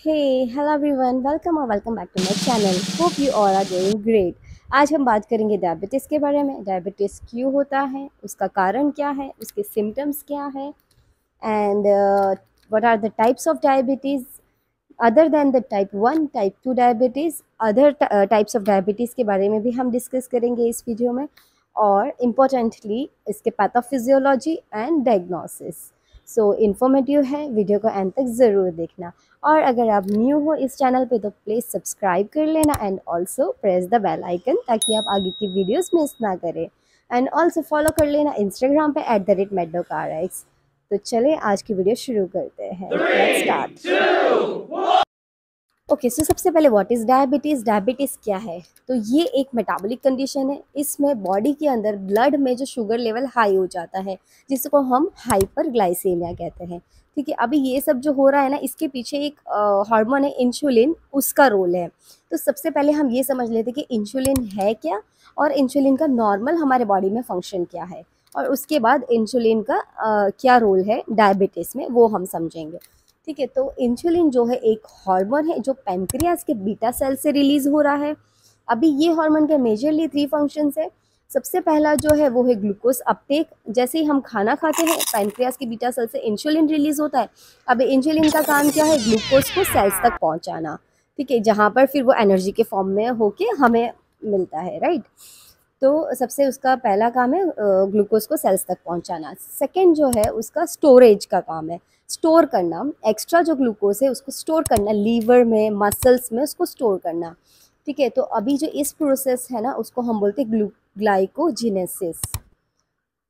Hello everyone, welcome or welcome back to my channel. Hope you all are doing great. आज हम बात करेंगे diabetes के बारे में। डायबिटीज़ क्यों होता है, उसका कारण क्या है, उसके सिम्टम्स क्या है, and what are the types of diabetes other than the type 1, type 2 diabetes. Other types of diabetes के बारे में भी हम डिस्कस करेंगे इस वीडियो में, और इम्पोर्टेंटली इसके pathophysiology and diagnosis. So informative है, वीडियो को एंड तक ज़रूर देखना। और अगर आप न्यू हो इस चैनल पे तो प्लीज़ सब्सक्राइब कर लेना and also press the bell icon ताकि आप आगे की वीडियोस मिस ना करें। एंड ऑल्सो फॉलो कर लेना इंस्टाग्राम पे @meddocarx। तो चले आज की वीडियो शुरू करते हैं। Let's start. ओके, सो सबसे पहले व्हाट इज़ डायबिटीज़। डायबिटीज़ क्या है? तो ये एक मेटाबॉलिक कंडीशन है। इसमें बॉडी के अंदर ब्लड में जो शुगर लेवल हाई हो जाता है, जिसको हम हाइपरग्लाइसेमिया कहते हैं। ठीक है, अभी ये सब जो हो रहा है ना, इसके पीछे एक हार्मोन है इंसुलिन, उसका रोल है। तो सबसे पहले हम ये समझ लेते कि इंसुलिन है क्या, और इंसुलिन का नॉर्मल हमारे बॉडी में फंक्शन क्या है, और उसके बाद इंसुलिन का क्या रोल है डायबिटीज़ में, वो हम समझेंगे। ठीक है, तो इंसुलिन जो है एक हार्मोन है जो पैनक्रियाज के बीटा सेल से रिलीज हो रहा है। अभी ये हार्मोन के मेजरली 3 फंक्शंस है। सबसे पहला जो है वो है ग्लूकोज अपटेक। जैसे ही हम खाना खाते हैं, पैनक्रियाज के बीटा सेल से इंसुलिन रिलीज होता है। अब इंसुलिन का काम क्या है? ग्लूकोज को सेल्स तक पहुंचाना। ठीक है, जहाँ पर फिर वो एनर्जी के फॉर्म में होके हमें मिलता है, राइट। तो सबसे उसका पहला काम है ग्लूकोज को सेल्स तक पहुंचाना। सेकंड जो है उसका स्टोरेज का काम है, स्टोर करना। एक्स्ट्रा जो ग्लूकोज है उसको स्टोर करना, लीवर में, मसल्स में उसको स्टोर करना। ठीक है, तो अभी जो इस प्रोसेस है ना, उसको हम बोलते हैं ग्लाइकोजिनेसिस।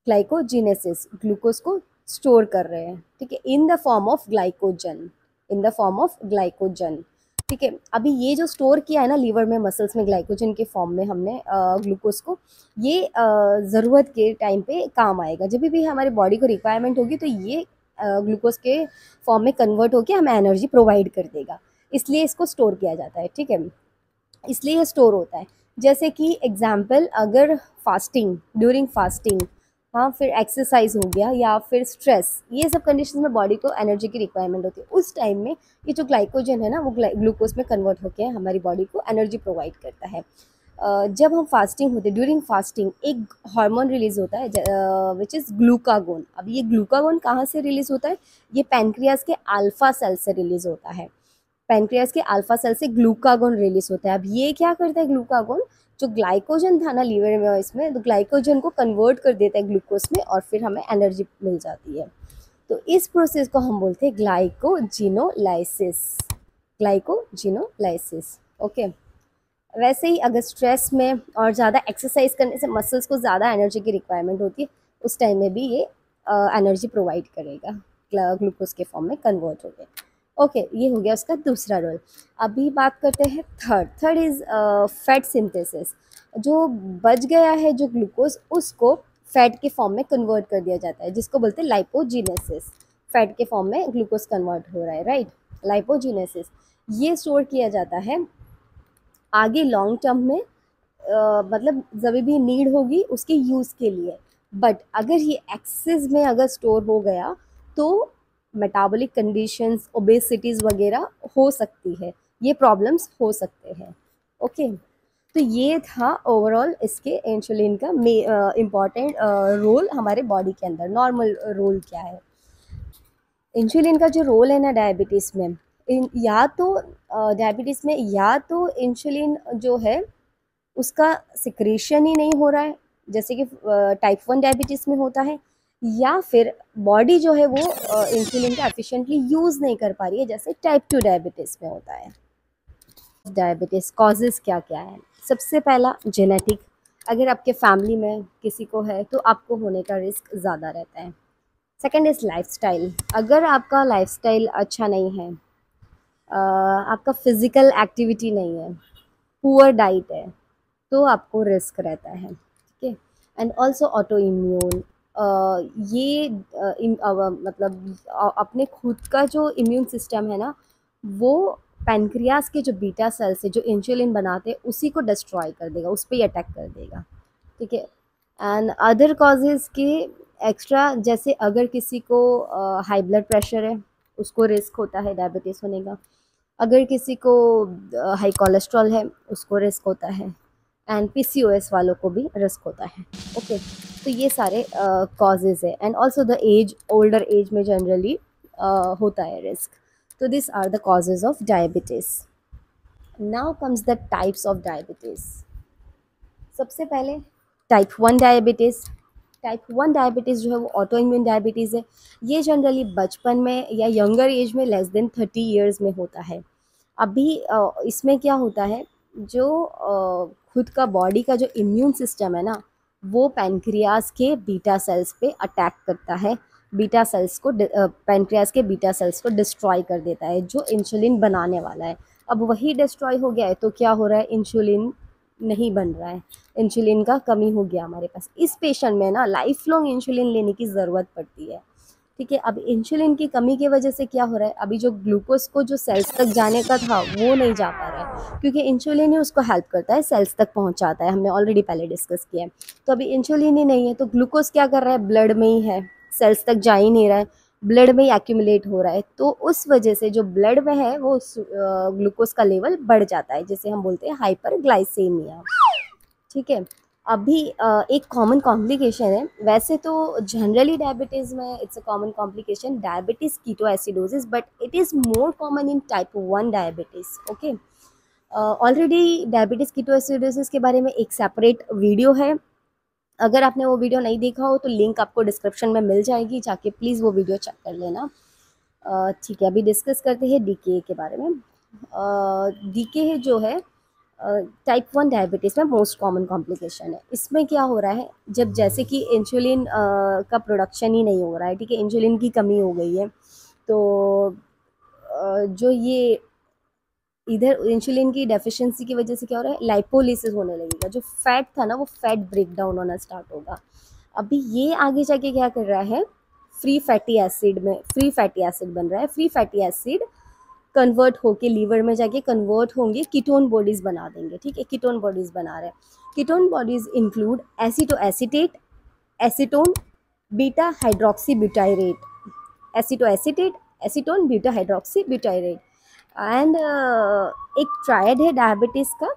ग्लाइकोजिनेसिस, ग्लूकोज को स्टोर कर रहे हैं। ठीक है, in the form of glycogen, in the form of glycogen. ठीक है, अभी ये जो स्टोर किया है ना लीवर में, मसल्स में, ग्लाइकोजन के फॉर्म में हमने ग्लूकोज को, ये ज़रूरत के टाइम पे काम आएगा। जब भी हमारी बॉडी को रिक्वायरमेंट होगी तो ये ग्लूकोज के फॉर्म में कन्वर्ट होकर हमें एनर्जी प्रोवाइड कर देगा, इसलिए इसको स्टोर किया जाता है। ठीक है, इसलिए ये स्टोर होता है। जैसे कि एग्जाम्पल, अगर फास्टिंग, ड्यूरिंग फास्टिंग, हाँ, फिर एक्सरसाइज हो गया या फिर स्ट्रेस, ये सब कंडीशन में बॉडी को एनर्जी की रिक्वायरमेंट होती है। उस टाइम में ये जो ग्लाइकोजन है ना, वो ग्लूकोज में कन्वर्ट होकर हमारी बॉडी को एनर्जी प्रोवाइड करता है। जब हम फास्टिंग होते हैं, ड्यूरिंग फास्टिंग एक हार्मोन रिलीज होता है विच इज़ ग्लूकागोन। अब ये ग्लूकागोन कहाँ से रिलीज होता है? ये पैनक्रियाज के अल्फा सेल से रिलीज होता है। पैनक्रियाज के अल्फा सेल से ग्लूकागोन रिलीज होता है। अब ये क्या करता है? ग्लूकागोन जो ग्लाइकोजन था ना लीवर में, इसमें तो ग्लाइकोजन को कन्वर्ट कर देता है ग्लूकोज में, और फिर हमें एनर्जी मिल जाती है। तो इस प्रोसेस को हम बोलते हैं ग्लाइकोजिनोलाइसिस। Glycogenolysis, okay. वैसे ही अगर स्ट्रेस में और ज़्यादा एक्सरसाइज करने से मसल्स को ज़्यादा एनर्जी की रिक्वायरमेंट होती है, उस टाइम में भी ये एनर्जी प्रोवाइड करेगा, ग्लूकोज के फॉर्म में कन्वर्ट हो गया। ओके, ये हो गया उसका दूसरा रोल। अभी बात करते हैं third. Third is fat synthesis. जो बच गया है जो ग्लूकोज, उसको फैट के फॉर्म में कन्वर्ट कर दिया जाता है, जिसको बोलते हैं लाइपोजीनेसिस। फैट के फॉर्म में ग्लूकोज कन्वर्ट हो रहा है, राइट, लाइपोजीनेसिस। ये स्टोर किया जाता है आगे लॉन्ग टर्म में, मतलब जब भी नीड होगी उसके यूज़ के लिए। बट अगर ये एक्सेस में अगर स्टोर हो गया तो मेटाबॉलिक कंडीशंस, ओबेसिटीज़ वगैरह हो सकती है, ये प्रॉब्लम्स हो सकते हैं। ओके, तो ये था ओवरऑल इसके इंसुलिन का इम्पॉर्टेंट रोल हमारे बॉडी के अंदर। नॉर्मल रोल क्या है इंसुलिन का? जो रोल है ना डायबिटीज़ में, या तो डायबिटीज़ में या तो इंसुलिन जो है उसका सिक्रेशन ही नहीं हो रहा है, जैसे कि टाइप 1 डायबिटीज़ में होता है, या फिर बॉडी जो है वो इंसुलिन का एफिशिएंटली यूज़ नहीं कर पा रही है, जैसे टाइप 2 डायबिटीज़ में होता है। डायबिटीज़ कॉजेज़ क्या क्या है? सबसे पहला जेनेटिक। अगर आपके फैमिली में किसी को है तो आपको होने का रिस्क ज़्यादा रहता है। Second is lifestyle. अगर आपका लाइफस्टाइल अच्छा नहीं है, आपका फिज़िकल एक्टिविटी नहीं है, पुअर डाइट है, तो आपको रिस्क रहता है। ठीक है, एंड ऑल्सो ऑटो इम्यून। ये मतलब अपने खुद का जो इम्यून सिस्टम है ना, वो पैनक्रियाज के जो बीटा सेल्स है जो इंसुलिन बनाते हैं उसी को डिस्ट्रॉय कर देगा, उस पर ही अटैक कर देगा। ठीक है, एंड अदर कॉजेज़ के एक्स्ट्रा, जैसे अगर किसी को हाई ब्लड प्रेशर है, उसको रिस्क होता है डायबिटीज़ होने का। अगर किसी को हाई कोलेस्ट्रॉल है उसको रिस्क होता है, एंड पीसीओएस वालों को भी रिस्क होता है। ओके, तो ये सारे कॉजेज़ है, and also the age, older age में जनरली होता है रिस्क। तो this are the causes of diabetes. Now comes the types of diabetes. सबसे पहले टाइप 1 डायबिटीज़। टाइप 1 डायबिटीज़ जो है वो ऑटो इम्यून डायबिटीज़ है। ये जनरली बचपन में या यंगर एज में लेस देन 30 ईयर्स में होता है। अभी इसमें क्या होता है, जो खुद का बॉडी का जो इम्यून सिस्टम है ना, वो पैनक्रियाज के बीटा सेल्स पे अटैक करता है। बीटा सेल्स को पैनक्रियाज के बीटा सेल्स को डिस्ट्रॉय कर देता है, जो इंसुलिन बनाने वाला है। अब वही डिस्ट्रॉय हो गया है तो क्या हो रहा है, इंसुलिन नहीं बन रहा है, इंसुलिन का कमी हो गया हमारे पास। इस पेशेंट में ना लाइफ लॉन्ग इंसुलिन लेने की ज़रूरत पड़ती है। ठीक है, अब इंसुलिन की कमी की वजह से क्या हो रहा है, अभी जो ग्लूकोज को जो सेल्स तक जाने का था वो नहीं जा पा रहा है, क्योंकि इंसुलिन ही उसको हेल्प करता है, सेल्स तक पहुंचाता है। हमने ऑलरेडी पहले डिस्कस किया है। तो अभी इंसुलिन ही नहीं है तो ग्लूकोज क्या कर रहा है, ब्लड में ही है, सेल्स तक जा ही नहीं रहा है, ब्लड में ही एक्यूमुलेट हो रहा है। तो उस वजह से जो ब्लड में है वो ग्लूकोज का लेवल बढ़ जाता है, जिसे हम बोलते हैं हाइपरग्लाइसेमिया। ठीक है, अभी एक कॉमन कॉम्प्लिकेशन है। वैसे तो जनरली डायबिटीज़ में it's a common complication diabetes ketoacidosis, but it is more common in type 1 diabetes. Okay, already diabetes ketoacidosis के बारे में एक सेपरेट वीडियो है। अगर आपने वो वीडियो नहीं देखा हो तो लिंक आपको डिस्क्रिप्शन में मिल जाएगी, जाके प्लीज़ वो वीडियो चेक कर लेना। ठीक है, अभी डिस्कस करते हैं डीके के बारे में। डीके जो है टाइप 1 डायबिटीज़ में मोस्ट कॉमन कॉम्प्लिकेशन है। इसमें क्या हो रहा है, जब जैसे कि इंसुलिन का प्रोडक्शन ही नहीं हो रहा है, ठीक है, इंसुलिन की कमी हो गई है, तो जो ये इधर इंसुलिन की डेफिशिएंसी की वजह से क्या हो रहा है, लाइपोलिसिस होने लगेगा। जो फैट था ना वो फैट ब्रेक डाउन होना स्टार्ट होगा। अभी ये आगे जाके क्या कर रहा है, फ्री फैटी एसिड में फ्री फैटी एसिड बन रहा है। फ्री फैटी एसिड कन्वर्ट होके लीवर में जाके कन्वर्ट होंगे, कीटोन बॉडीज बना देंगे। ठीक है, कीटोन बॉडीज बना रहे हैं। Ketone bodies include acetoacetate, acetone, beta hydroxy butyrate, acetoacetate, acetone, beta hydroxy butyrate. And एक ट्रायड है डायबिटीज़ का,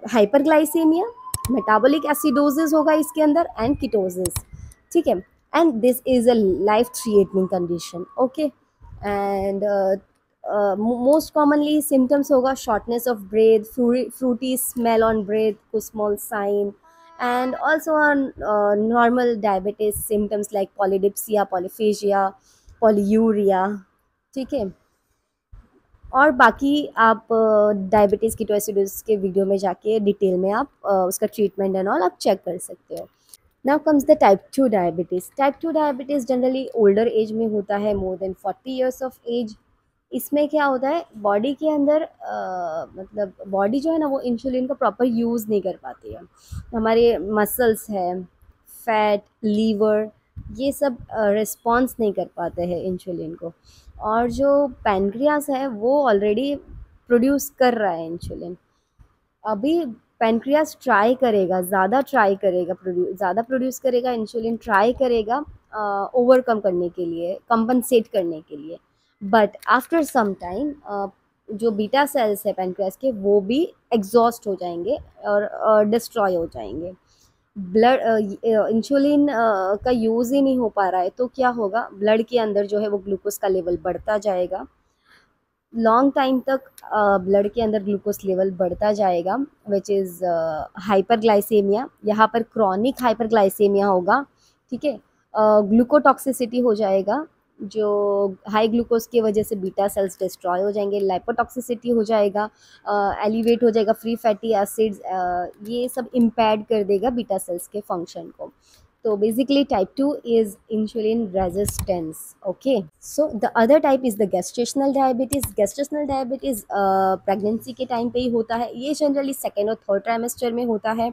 हाइपरग्लाइसेमिया, मेटाबॉलिक एसिडोसिस होगा इसके अंदर, एंड कीटोसिस। ठीक है, and this is a life threatening condition. Okay, and most commonly symptoms होगा shortness of breath, fruity smell on breath, कुछ small sign, and also normal diabetes symptoms like polydipsia, polyphagia, polyuria. ठीक है, और बाकी आप diabetes ketoacidosis के video में जाके डिटेल में आप उसका ट्रीटमेंट एंड ऑल आप चेक कर सकते हो। Now comes the type 2 diabetes. Type 2 diabetes generally older age में होता है, more than 40 years of age. इसमें क्या होता है, बॉडी के अंदर मतलब बॉडी जो है ना वो इंसुलिन का प्रॉपर यूज़ नहीं कर पाती है। हमारे मसल्स है, फैट, लीवर, ये सब रिस्पॉन्स नहीं कर पाते हैं इंसुलिन को। और जो पैनक्रियास है वो ऑलरेडी प्रोड्यूस कर रहा है इंसुलिन। अभी पैनक्रियास ट्राई करेगा, ज़्यादा ट्राई करेगा, ज़्यादा प्रोड्यूस करेगा इंसुलिन, ट्राई करेगा ओवरकम करने के लिए, कंपनसेट करने के लिए। बट आफ्टर सम टाइम जो बीटा सेल्स है पैनक्रियास के वो भी एग्जॉस्ट हो जाएंगे और डिस्ट्रॉय हो जाएंगे। ब्लड इंसुलिन का यूज़ ही नहीं हो पा रहा है तो क्या होगा, ब्लड के अंदर जो है वो ग्लूकोज का लेवल बढ़ता जाएगा। लॉन्ग टाइम तक ब्लड के अंदर ग्लूकोज लेवल बढ़ता जाएगा, विच इज़ हाइपरग्लाइसेमिया। यहाँ पर क्रॉनिक हाइपरग्लाइसेमिया होगा। ठीक है, ग्लूकोटॉक्सिसिटी हो जाएगा, जो हाई ग्लूकोज की वजह से बीटा सेल्स डिस्ट्रॉय हो जाएंगे, लाइपोटॉक्सिसिटी हो जाएगा, एलिवेट हो जाएगा फ्री फैटी एसिड्स, ये सब इम्पैड कर देगा बीटा सेल्स के फंक्शन को। तो basically type 2 is insulin resistance. Okay, so the other type is the gestational diabetes. Gestational diabetes pregnancy के टाइम पे ही होता है। ये जनरली सेकेंड और थर्ड ट्राइमेस्टर में होता है।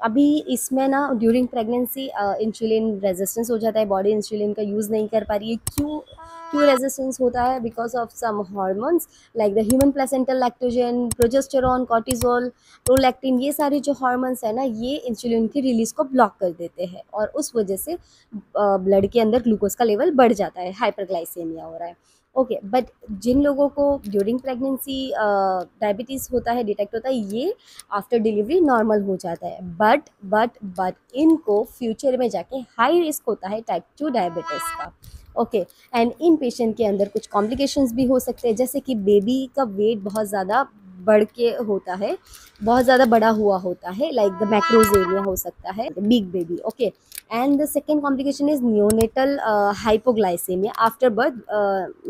अभी इसमें ना ड्यूरिंग प्रेगनेंसी इंसुलिन रेजिस्टेंस हो जाता है, बॉडी इंसुलिन का यूज़ नहीं कर पा रही है। क्यों क्यों रेजिस्टेंस होता है, because of some hormones like the human placental lactogen, progesterone, cortisol, prolactin, ये सारे जो हार्मोन्स है ना ये इंसुलिन की रिलीज को ब्लॉक कर देते हैं, और उस वजह से ब्लड के अंदर ग्लूकोज का लेवल बढ़ जाता है, हाइपरग्लाइसेमिया हो रहा है। ओके, बट जिन लोगों को ड्यूरिंग प्रेगनेंसी डायबिटीज़ होता है, डिटेक्ट होता है, ये आफ्टर डिलीवरी नॉर्मल हो जाता है, बट इनको फ्यूचर में जाके हाई रिस्क होता है टाइप 2 डायबिटीज़ का। ओके, एंड इन पेशेंट के अंदर कुछ कॉम्प्लिकेशंस भी हो सकते हैं, जैसे कि बेबी का वेट बहुत ज़्यादा बढ़ के होता है, बहुत ज़्यादा बड़ा हुआ होता है, लाइक द मैक्रोजेनिया हो सकता है, big baby. Okay, and the second complication is neonatal hypoglycaemia after birth,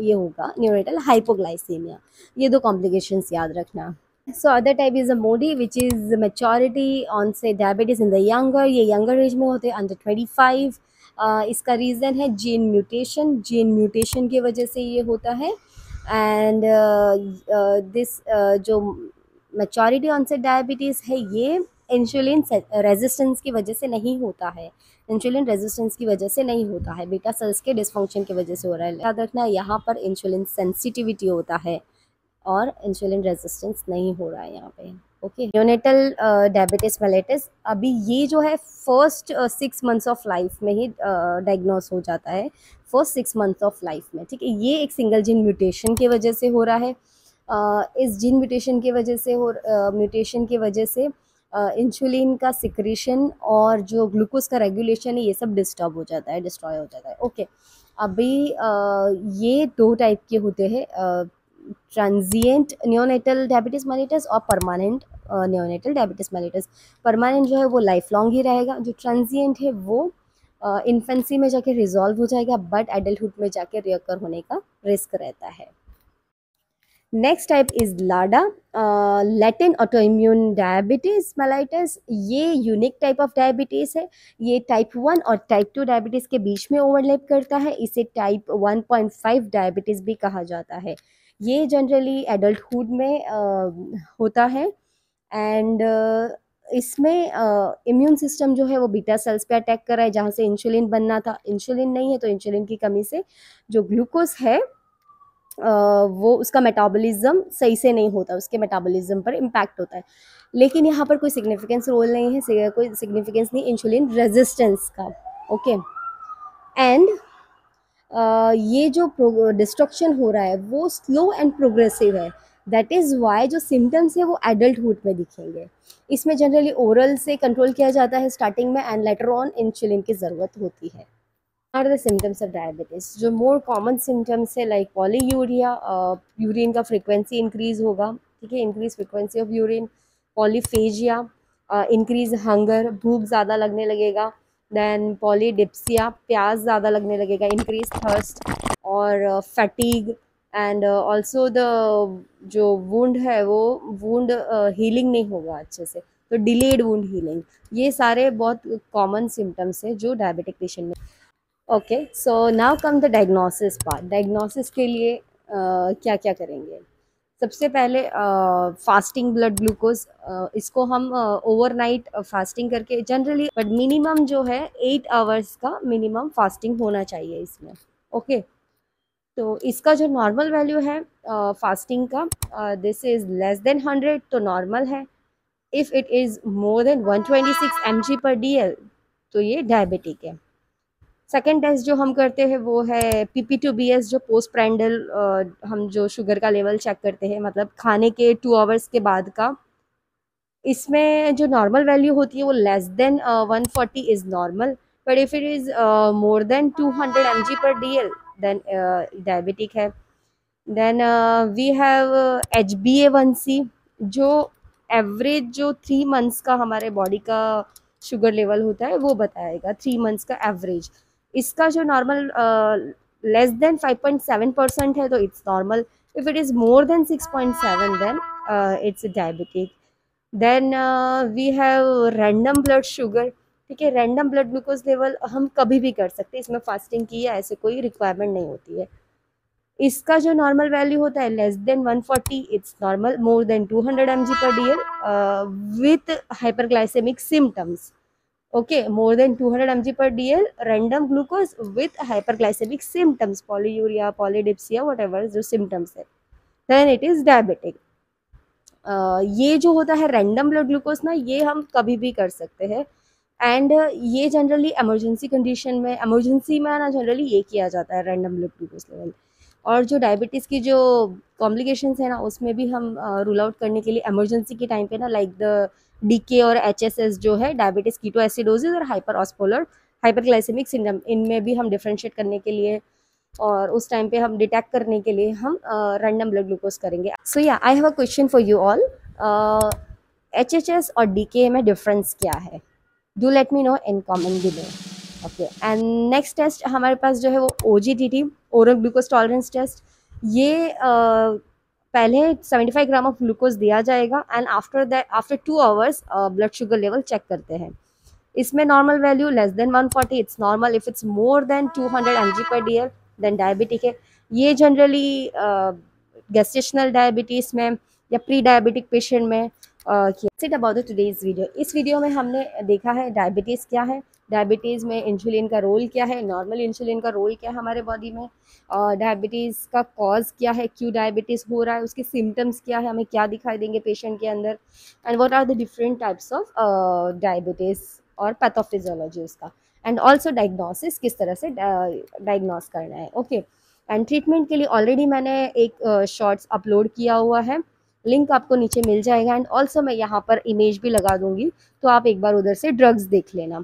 ये होगा न्यूनेटल हाइपोग्लाइसेमिया। ये दो कॉम्प्लिकेशंस याद रखना। So other type is a MODY which is maturity onset diabetes in the younger, ये यंगर एज में होते हैं, अंडर 25। इसका रीज़न है जीन म्यूटेशन, जीन म्यूटेशन की वजह से ये होता है। एंड दिस जो मेच्योरिटी ऑनसेट डायबिटीज़ है, ये इंसुलिन रेजिस्टेंस की वजह से नहीं होता है, इंसुलिन रेजिस्टेंस की वजह से नहीं होता है, बीटा सेल्स के डिसफंक्शन की वजह से हो रहा है। याद रखना, यहाँ पर इंसुलिन सेंसिटिविटी होता है और इंसुलिन रेजिस्टेंस नहीं हो रहा है यहाँ पे। ओके, न्यूनेटल डायबिटीज मेलिटस, अभी ये जो है फर्स्ट 6 मंथ्स ऑफ लाइफ में ही डायग्नोस हो जाता है, फर्स्ट 6 मंथ्स ऑफ लाइफ में। ठीक है, ये एक सिंगल जीन म्यूटेशन की वजह से हो रहा है। इस जीन म्यूटेशन की वजह से इंसुलिन का सिक्रीशन और जो ग्लूकोज का रेगुलेशन है, ये सब डिस्टर्ब हो जाता है, डिस्ट्रॉय हो जाता है। ओके, अभी ये दो टाइप के होते हैं, ट्रांजिएंट नियोनेटल डायबिटीज मेलिटस और permanent neonatal diabetes mellitus. Permanent जो है वो लाइफ लॉन्ग ही रहेगा, जो ट्रांजिएंट है वो इन्फेंसी में जाके रिजॉल्व हो जाएगा, बट एडल्टहुड में जाके रियकर होने का रिस्क रहता है। Next type is LADA, Latin autoimmune diabetes mellitus. ये यूनिक टाइप ऑफ डायबिटीज है, ये टाइप 1 और टाइप 2 डायबिटीज के बीच में ओवरलैप करता है, इसे टाइप 1.5 डायबिटीज भी कहा जाता है। ये जनरली एडल्टहुड में होता है। एंड इसमें इम्यून सिस्टम जो है वो बीटा सेल्स पे अटैक कर रहा है, जहाँ से इंसुलिन बनना था, इंसुलिन नहीं है, तो इंसुलिन की कमी से जो ग्लूकोज है वो उसका मेटाबॉलिज्म सही से नहीं होता, उसके मेटाबॉलिज्म पर इम्पैक्ट होता है। लेकिन यहाँ पर कोई सिग्निफिकेंस रोल नहीं है, कोई सिग्निफिकेंस नहीं इंसुलिन रेजिस्टेंस का। ओके, एंड ये जो डिस्ट्रक्शन हो रहा है वो स्लो एंड प्रोग्रेसिव है, दैट इज़ वाई जो सिम्टम्स है वो एडल्टहुड में दिखेंगे। इसमें जनरली ओरल से कंट्रोल किया जाता है स्टार्टिंग में, एंड लेटर ऑन इंसुलिन की ज़रूरत होती है। Are the symptoms of diabetes, जो मोर कॉमन सिम्टम्स है लाइक पॉलीयूरिया, यूरिन का फ्रीक्वेंसी इंक्रीज होगा। ठीक है, increase frequency of urine, polyphagia, increase hunger, भूख ज़्यादा लगने लगेगा, देन पॉलीडिप्सिया, प्यास ज़्यादा लगने लगेगा, इंक्रीज थर्स्ट, और फैटीग, एंड ऑल्सो द जो वुंड है वो वुंड हीलिंग नहीं होगा अच्छे से, तो डिलेड वुंड हीलिंग। ये सारे बहुत कॉमन सिम्टम्स है जो डायबिटिक पेशेंट में। Okay, so now come the diagnosis part. Diagnosis के लिए क्या क्या करेंगे? सबसे पहले फास्टिंग ब्लड ग्लूकोज, इसको हम ओवरनाइट फास्टिंग करके जनरली, बट मिनिमम जो है 8 आवर्स का मिनिमम फास्टिंग होना चाहिए इसमें। ओके, तो इसका जो नॉर्मल वैल्यू है फास्टिंग का, दिस इज लेस देन 100 तो नॉर्मल है। If it is more then 126 mg/dl तो ये डायबिटिक है। सेकेंड टेस्ट जो हम करते हैं वो है PP2BS, जो पोस्ट प्रैंडल हम जो शुगर का लेवल चेक करते हैं, मतलब खाने के 2 आवर्स के बाद का। इसमें जो नॉर्मल वैल्यू होती है वो less than 140 is normal, but if it is more than 200 mg/dl then diabetic है। देन वी हैव HbA1c, जो एवरेज जो 3 मंथ्स का हमारे बॉडी का शुगर लेवल होता है वो बताएगा, 3 मंथ्स का एवरेज। इसका जो नॉर्मल लेस देन 5.7% है तो it's normal, if it is more than 6.7 then it's diabetic. Then we have random blood sugar. ठीक है, रैंडम ब्लड ग्लूकोज लेवल हम कभी भी कर सकते हैं, इसमें फास्टिंग की है ऐसे कोई रिक्वायरमेंट नहीं होती है। इसका जो नॉर्मल वैल्यू होता है less than 140 it's normal, more than 200 mg/dl with hyperglycaemic symptoms. Okay, more than 200 mg/dl random glucose with hyperglycaemic symptoms, polyuria, polydipsia, whatever जो सिम्टम्स है, देन इट इज डायबिटिक। ये जो होता है रैंडम ब्लड ग्लूकोज ना, ये हम कभी भी कर सकते हैं, एंड ये जनरली इमरजेंसी कंडीशन में, इमरजेंसी में ना जनरली ये किया जाता है रैंडम ब्लड ग्लूकोज लेवल। और जो डायबिटीज़ की जो कॉम्प्लिकेशंस है ना, उसमें भी हम रूल आउट करने के लिए इमरजेंसी के टाइम पे ना, लाइक द डीके और एचएसएस जो है, डायबिटीज़ कीटोएसिडोसिस और हाइपर ऑस्मोलर हाइपरग्लाइसेमिक सिंड्रोम, इनमें भी हम डिफरेंशिएट करने के लिए और उस टाइम पे हम डिटेक्ट करने के लिए हम रैंडम ब्लड ग्लूकोज करेंगे. So yeah, I have a question for you all. HHS और डीके में डिफरेंस क्या है? Do let me know in comment below. Okay, and next test हमारे पास जो है वो OGTT, oral glucose tolerance test. ये पहले 75 ग्राम ऑफ ग्लूकोज दिया जाएगा and after that, after 2 hours blood sugar level check करते हैं. इसमें normal value less than 140 it's normal, if it's more than 200 mg/dl then diabetic है. ये जनरली गेस्टेशनल डायबिटीज़ में या प्री डायबिटिक पेशेंट में. It about the today's video. इस video में हमने देखा है डायबिटीज़ क्या है, डायबिटीज़ में इंसुलिन का रोल क्या है, नॉर्मल इंसुलिन का रोल क्या है हमारे बॉडी में, डायबिटीज़ का कॉज क्या है, क्यों डायबिटीज़ हो रहा है, उसके सिम्टम्स क्या है, हमें क्या दिखाई देंगे पेशेंट के अंदर, and what are the different types of diabetes और पैथोफिजियोलॉजी उसका, एंड ऑल्सो डायग्नोसिस, किस तरह से डायग्नोस करना है. ओके, एंड ट्रीटमेंट के लिए ऑलरेडी मैंने एक शॉर्ट्स अपलोड किया हुआ है, लिंक आपको नीचे मिल जाएगा, एंड ऑल्सो मैं यहाँ पर इमेज भी लगा दूंगी, तो आप एक बार उधर से ड्रग्स देख लेना.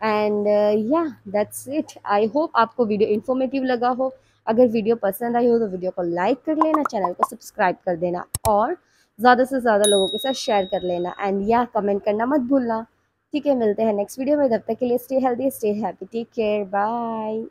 एंड या, दैट्स इट. आई होप आपको वीडियो इन्फॉर्मेटिव लगा हो. अगर वीडियो पसंद आई हो तो वीडियो को लाइक कर लेना, चैनल को सब्सक्राइब कर देना और ज़्यादा से ज़्यादा लोगों के साथ शेयर कर लेना, एंड या कमेंट करना मत भूलना. ठीक है, मिलते हैं नेक्स्ट वीडियो में. तब तक के लिए stay healthy, stay happy, take care, bye.